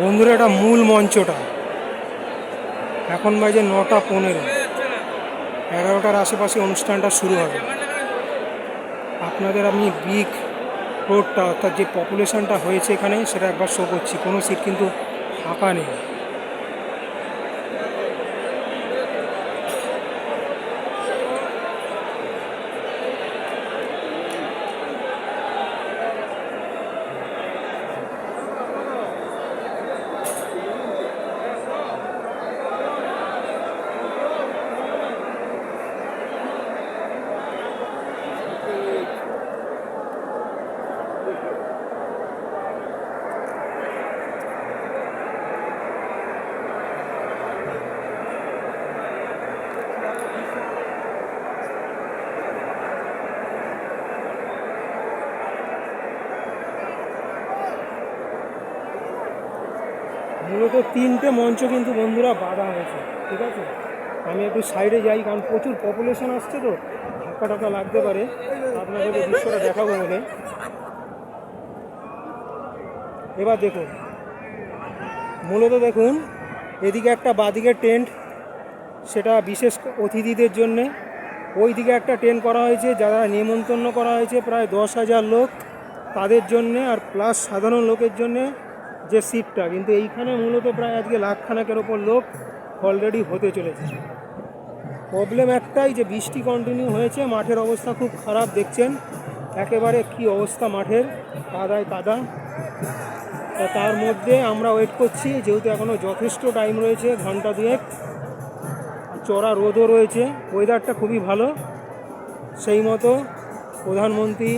বন্ধুরা, এটা মূল মঞ্চটা। এখন বাজে 9টা 15। 11টার আশেপাশে অনুষ্ঠানটা শুরু হবে। আপনাদের আমি বিগ রোডটা, অর্থাৎ যে পপুলেশনটা হয়েছে এখানে, সেটা একবার শো করছি। কোনো সিট কিন্তু ফাঁকা নেই। মূলত 3টে মঞ্চ কিন্তু বন্ধুরা বাঁধা হয়েছে, ঠিক আছে। আমি একটু সাইডে যাই, কারণ প্রচুর পপুলেশন আসছে তো, ধাক্কা টাক্কা লাগতে পারে। আপনাদেরকে দৃশ্যটা দেখাবো বলে। এবার দেখুন, মূলত দেখুন, এদিকে একটা বাঁদিকে টেন্ট, সেটা বিশেষ অতিথিদের জন্যে। ওই দিকে একটা টেন্ট করা হয়েছে যারা নিমন্ত্রণ করা হয়েছে, প্রায় 10,000 লোক, তাদের জন্যে, আর প্লাস সাধারণ লোকের জন্যে যে সিটটা। কিন্তু এইখানে মূলত প্রায় আজকে লাখখানেকের ওপর লোক অলরেডি হতে চলেছে। প্রবলেম একটাই, যে বৃষ্টি কন্টিনিউ হয়েছে, মাঠের অবস্থা খুব খারাপ দেখছেন। একেবারে কি অবস্থা মাঠের, কাদায় কাদা। তার মধ্যে আমরা ওয়েট করছি, যেহেতু এখনও যথেষ্ট টাইম রয়েছে, ঘন্টা দুয়েক। চড়া রোদও রয়েছে, ওয়েদারটা খুবই ভালো। সেই মতো প্রধানমন্ত্রী,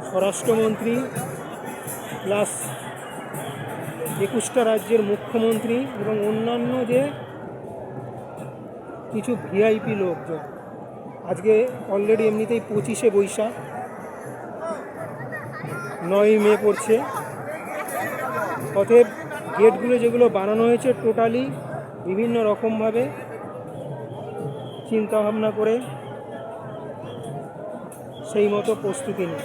স্বরাষ্ট্রমন্ত্রী, প্লাস 21টা রাজ্যের মুখ্যমন্ত্রী এবং অন্যান্য যে কিছু ভিআইপি লোকজন, আজকে অলরেডি এমনিতেই 25শে বৈশাখ, 9ই মে পড়ছে। অতএব গেটগুলো যেগুলো বানানো হয়েছে, টোটালি বিভিন্ন রকমভাবে চিন্তাভাবনা করে সেই মতো প্রস্তুতি নিই।